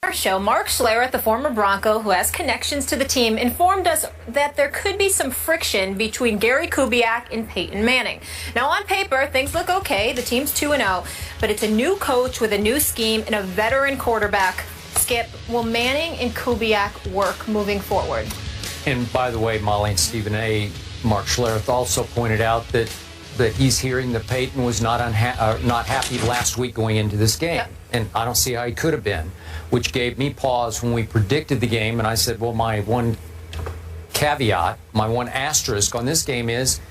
Our show, Mark Schlereth, the former Bronco who has connections to the team, informed us that there could be some friction between Gary Kubiak and Peyton Manning. Now, on paper, things look okay. The team's 2-0, but it's a new coach with a new scheme and a veteran quarterback. Skip, will Manning and Kubiak work moving forward? And by the way, Molly and Stephen A., Mark Schlereth also pointed out that he's hearing that Peyton was not happy last week going into this game. Yep. And I don't see how he could have been, which gave me pause when we predicted the game. And I said, well, my one caveat, my one asterisk on this game is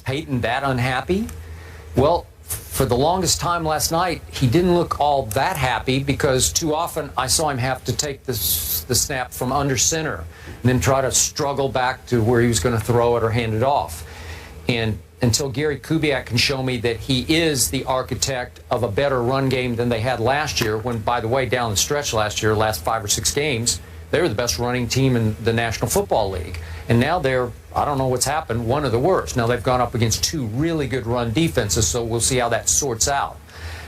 Peyton that unhappy? Well, for the longest time last night, he didn't look all that happy because too often I saw him have to take the snap from under center and then try to struggle back to where he was going to throw it or hand it off. And until Gary Kubiak can show me that he is the architect of a better run game than they had last year, when, by the way, down the stretch last year, last 5 or 6 games, they were the best running team in the National Football League. And now they're, I don't know what's happened, one of the worst. Now they've gone up against 2 really good run defenses, so we'll see how that sorts out.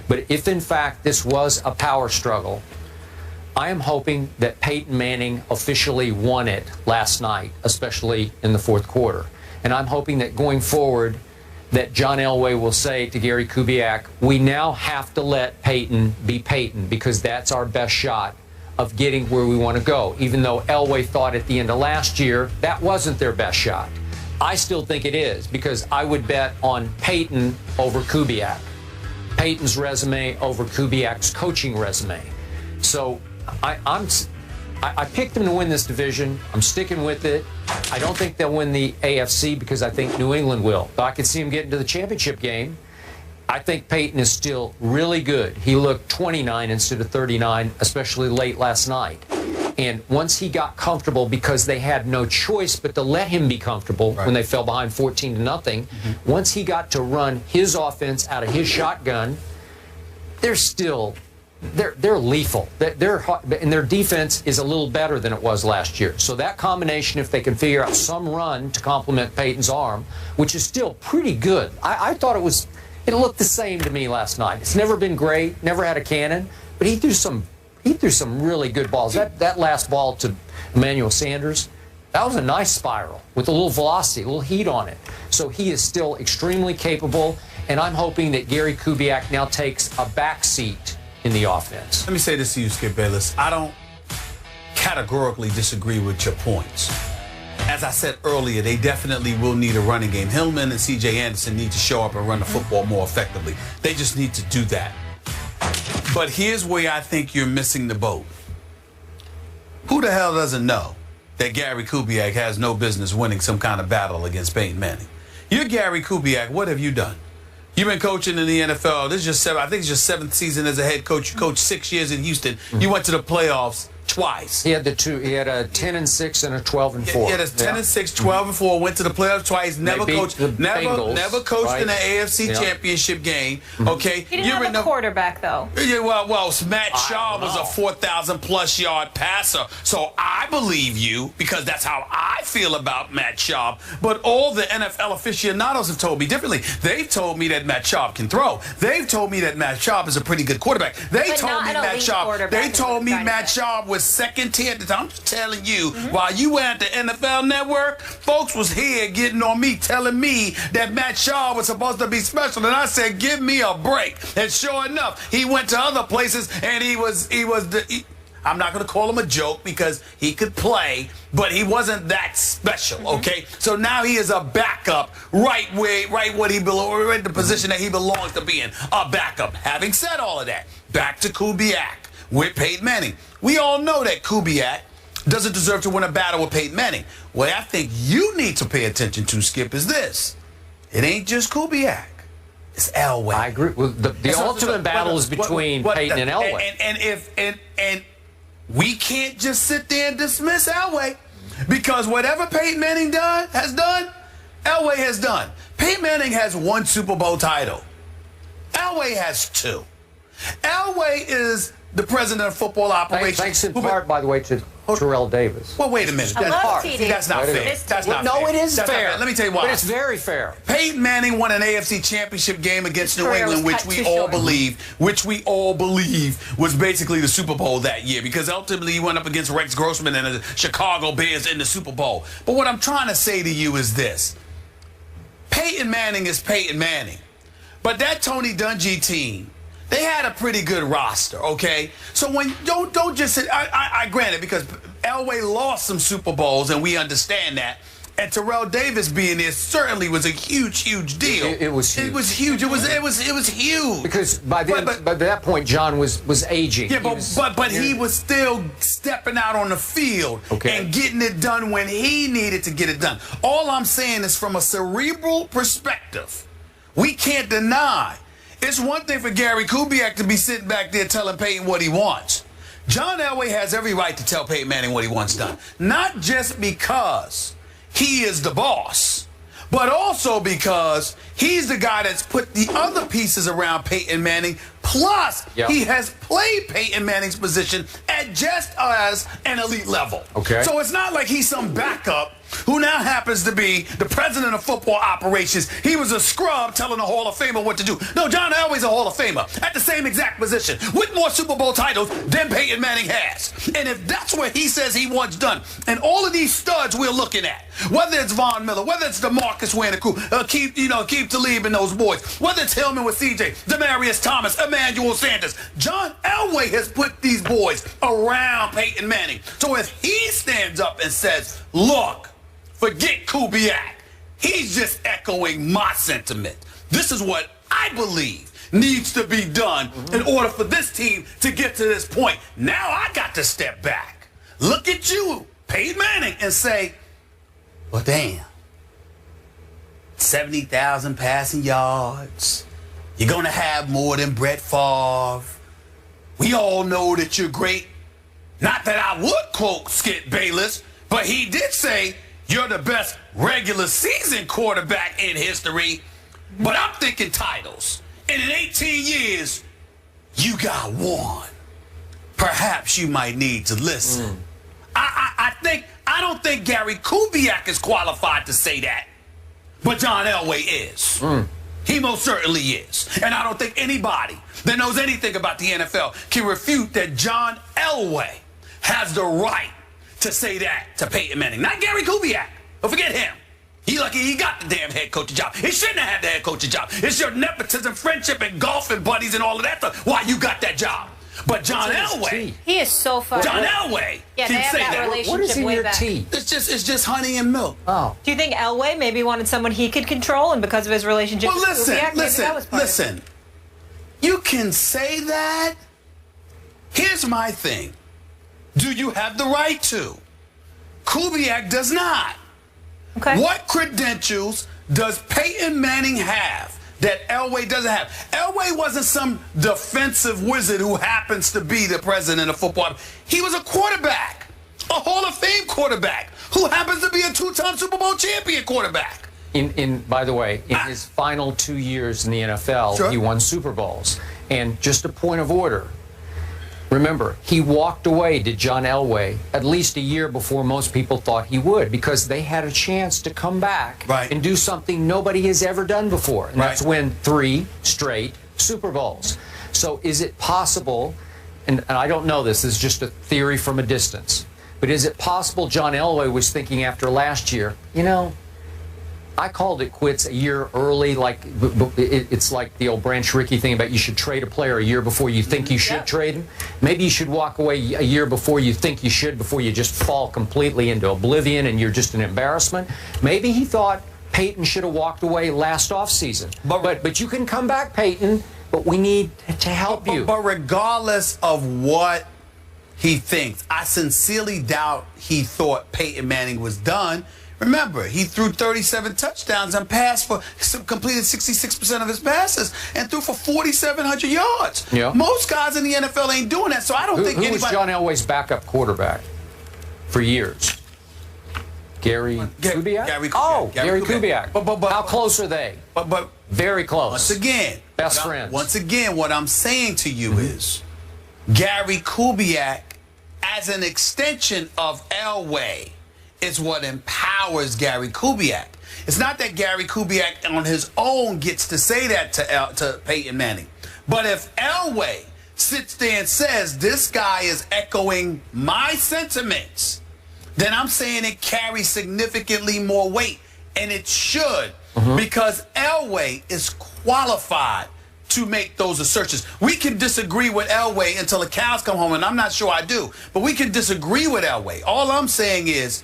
But if, in fact, this was a power struggle, I am hoping that Peyton Manning officially won it last night, especially in the 4th quarter. And I'm hoping that going forward, that John Elway will say to Gary Kubiak, we now have to let Peyton be Peyton because that's our best shot of getting where we want to go. Even though Elway thought at the end of last year that wasn't their best shot. I still think it is because I would bet on Peyton over Kubiak. Peyton's resume over Kubiak's coaching resume. So I picked them to win this division. I'm sticking with it. I don't think they'll win the AFC because I think New England will. But I could see them getting to the championship game. I think Peyton is still really good. He looked 29 instead of 39, especially late last night. And once he got comfortable, because they had no choice but to let him be comfortable when they fell behind 14-0, once he got to run his offense out of his shotgun, they're still... They're lethal. And their defense is a little better than it was last year. So that combination, if they can figure out some run to complement Peyton's arm, which is still pretty good. I thought it looked the same to me last night. It's never been great, never had a cannon, but he threw some really good balls. That last ball to Emmanuel Sanders, that was a nice spiral with a little velocity, a little heat on it. So he is still extremely capable, and I'm hoping that Gary Kubiak now takes a back seat in the offense. Let me say this to you, Skip Bayless. I don't categorically disagree with your points. As I said earlier, they definitely will need a running game. Hillman and C.J. Anderson need to show up and run the football more effectively. They just need to do that. But here's where I think you're missing the boat. Who the hell doesn't know that Gary Kubiak has no business winning some kind of battle against Peyton Manning? You're Gary Kubiak. What have you done? You've been coaching in the NFL. This is I think it's your 7th season as a head coach. You coached 6 years in Houston. You went to the playoffs twice. He had a 10-6 and a 12-4. He had a 10-6, 12-4. Went to the playoffs twice. Never coached. Never coached in the AFC Championship game. Okay. He didn't have a quarterback though. Yeah, well, Matt Shaw was a 4,000+ yard passer. So I believe you because that's how I feel about Matt Shaw. But all the NFL aficionados have told me differently. They've told me that Matt Shaw can throw. They've told me that Matt Shaw is a pretty good quarterback. They told me Matt Shaw was second tier at the time. I'm just telling you, while you were at the NFL Network, folks was here getting on me, telling me that Matt Shaw was supposed to be special, and I said, give me a break. And sure enough, he went to other places, and I'm not going to call him a joke because he could play, but he wasn't that special, okay? So now he is a backup right where he belongs, right in the position that he belongs to be in, a backup. Having said all of that, back to Kubiak with Peyton Manning. We all know that Kubiak doesn't deserve to win a battle with Peyton Manning. What I think you need to pay attention to, Skip, is this. It ain't just Kubiak. It's Elway. I agree. Well, the ultimate battle is between Peyton and Elway. And we can't just sit there and dismiss Elway because whatever Peyton Manning has done, Elway has done. Peyton Manning has 1 Super Bowl title. Elway has 2. Elway is the president of football operations. Thanks in part, by the way, to Terrell Davis. Well, wait a minute. I love See, TD. that's not fair. That's not fair. No, it is That's not fair. Let me tell you why. But it's very fair. Peyton Manning won an AFC Championship game against New career was England, cut too which we all believe was basically the Super Bowl that year, because ultimately he went up against Rex Grossman and the Chicago Bears in the Super Bowl. But what I'm trying to say to you is this. Peyton Manning is Peyton Manning. But that Tony Dungy team, they had a pretty good roster, okay? So when don't just say, I grant it, because Elway lost some Super Bowls and we understand that. And Terrell Davis being there certainly was a huge deal. It was huge. It was huge. It was huge. Because by that point, John was aging. Yeah, but he was still stepping out on the field and getting it done when he needed to get it done. All I'm saying is, from a cerebral perspective, we can't deny. It's one thing for Gary Kubiak to be sitting back there telling Peyton what he wants. John Elway has every right to tell Peyton Manning what he wants done. Not just because he is the boss, but also because he's the guy that's put the other pieces around Peyton Manning. Plus, he has played Peyton Manning's position at just as an elite level. Okay. So it's not like he's some backup who now happens to be the president of football operations. He was a scrub telling a Hall of Famer what to do. No, John Elway's a Hall of Famer at the same exact position with more Super Bowl titles than Peyton Manning has. And if that's what he says he wants done, and all of these studs we're looking at, whether it's Von Miller, whether it's DeMarcus Ware and the crew, Keith Talib and those boys, whether it's Hillman with CJ, Demarius Thomas, Emmanuel Sanders, John Elway has put these boys around Peyton Manning. So if he stands up and says, look, forget Kubiak, he's just echoing my sentiment. This is what I believe needs to be done in order for this team to get to this point. Now I got to step back, look at you, Peyton Manning, and say, well, damn, 70,000 passing yards. You're going to have more than Brett Favre. We all know that you're great. Not that I would quote Skip Bayless, but he did say you're the best regular season quarterback in history. But I'm thinking titles. And in 18 years, you got one. Perhaps you might need to listen. I don't think Gary Kubiak is qualified to say that. But John Elway is. He most certainly is. And I don't think anybody that knows anything about the NFL can refute that John Elway has the right to say that to Peyton Manning. Not Gary Kubiak. But forget him. He lucky he got the damn head coaching job. He shouldn't have had the head coaching job. It's your nepotism, friendship, and golfing buddies and all of that stuff why you got that job. But John Elway, he is so fun. John Elway can say that. What is in your tea? It's just honey and milk. Oh. Do you think Elway maybe wanted someone he could control, and because of his relationship with Kubiak, listen. You can say that. Here's my thing. Do you have the right to? Kubiak does not. Okay. What credentials does Peyton Manning have that Elway doesn't have? Elway wasn't some defensive wizard who happens to be the president of football. He was a quarterback, a Hall of Fame quarterback, who happens to be a two-time Super Bowl champion quarterback. By the way, in his final 2 years in the NFL, he won Super Bowls. And just a point of order, remember, he walked away to John Elway at least a year before most people thought he would, because they had a chance to come back and do something nobody has ever done before. And that's win 3 straight Super Bowls. So is it possible, and I don't know this is just a theory from a distance, but is it possible John Elway was thinking after last year, I called it quits a year early, like it's like the old Branch Rickey thing about you should trade a player a year before you think you should trade him. Maybe you should walk away a year before you think you should, before you just fall completely into oblivion and you're just an embarrassment. Maybe he thought Peyton should have walked away last offseason. But you can come back, Peyton, but we need to help you. But regardless of what he thinks, I sincerely doubt he thought Peyton Manning was done. Remember, he threw 37 touchdowns and completed 66% of his passes and threw for 4,700 yards. Yeah. Most guys in the NFL ain't doing that, so I don't think anybody... Who was John Elway's backup quarterback for years? Gary Kubiak? Gary Kubiak. But how close are they? But very close. Once again, best friends. Once again, what I'm saying to you is, Gary Kubiak, as an extension of Elway, is what empowers Gary Kubiak. It's not that Gary Kubiak on his own gets to say that to Peyton Manning. But if Elway sits there and says, this guy is echoing my sentiments, then I'm saying it carries significantly more weight. And it should, because Elway is qualified to make those assertions. We can disagree with Elway until the cows come home, and I'm not sure I do. But we can disagree with Elway. All I'm saying is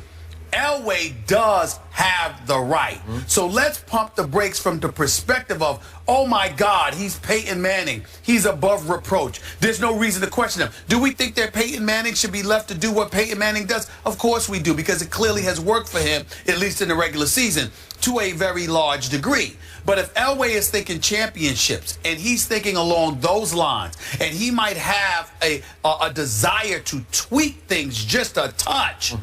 Elway does have the right. So let's pump the brakes from the perspective of, oh my God, he's Peyton Manning. He's above reproach. There's no reason to question him. Do we think that Peyton Manning should be left to do what Peyton Manning does? Of course we do, because it clearly has worked for him, at least in the regular season, to a very large degree. But if Elway is thinking championships and he's thinking along those lines, and he might have a desire to tweak things just a touch,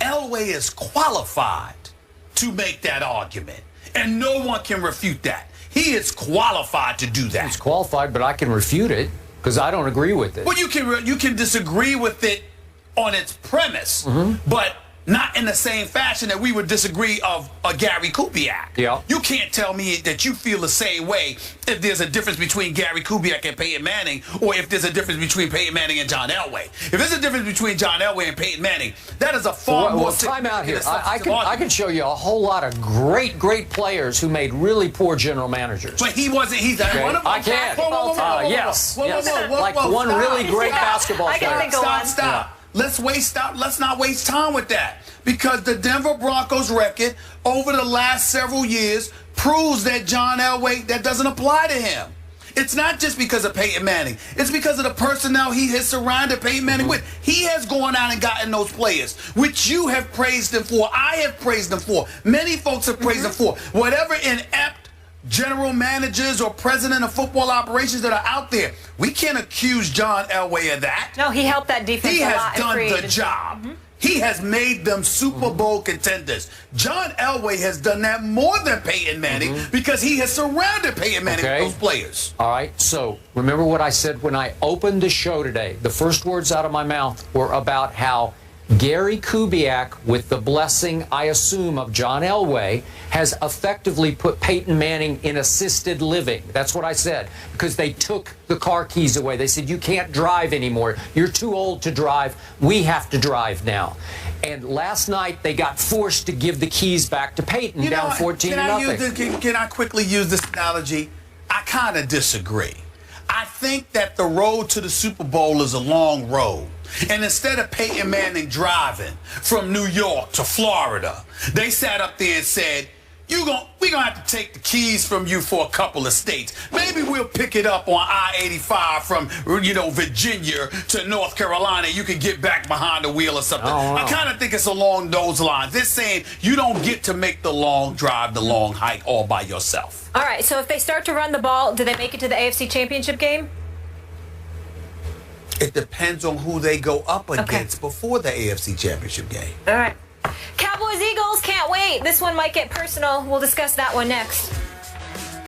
Elway is qualified to make that argument, and no one can refute that. He is qualified to do that. He's qualified, but I can refute it because I don't agree with it. Well, you can disagree with it on its premise, but not in the same fashion that we would disagree of a Gary Kubiak. Yeah. You can't tell me that you feel the same way if there's a difference between Gary Kubiak and Peyton Manning, or if there's a difference between Peyton Manning and John Elway. If there's a difference between John Elway and Peyton Manning, that is a far more time out here. I can show you a whole lot of great players who made really poor general managers. But he wasn't. He's one of them. I can. Yes. Like one really great basketball player. I can think of one. Stop. Yeah. Let's not waste time with that, because the Denver Broncos record over the last several years proves that John Elway, that doesn't apply to him. It's not just because of Peyton Manning. It's because of the personnel he has surrounded Peyton Manning with. He has gone out and gotten those players, which you have praised him for. I have praised him for. Many folks have praised him for. Whatever inept general managers or president of football operations that are out there, we can't accuse John Elway of that. No, he helped that defense a lot. He has done the job. He has made them Super Bowl contenders. John Elway has done that more than Peyton Manning, because he has surrounded Peyton Manning with those players. All right, so remember what I said when I opened the show today. The first words out of my mouth were about how Gary Kubiak, with the blessing, I assume, of John Elway, has effectively put Peyton Manning in assisted living. That's what I said, because they took the car keys away. They said, you can't drive anymore. You're too old to drive. We have to drive now. And last night, they got forced to give the keys back to Peyton, down 14-0. Can I quickly use this analogy? I kind of disagree. I think that the road to the Super Bowl is a long road. And instead of Peyton Manning driving from New York to Florida, they sat up there and said, we're going to have to take the keys from you for a couple of states. Maybe we'll pick it up on I-85 from, Virginia to North Carolina. You can get back behind the wheel or something. I kind of think it's along those lines. They're saying you don't get to make the long drive, the long hike all by yourself. All right, so if they start to run the ball, do they make it to the AFC Championship game? It depends on who they go up against before the AFC Championship game. All right. Cowboys-Eagles, can't wait. This one might get personal. We'll discuss that one next.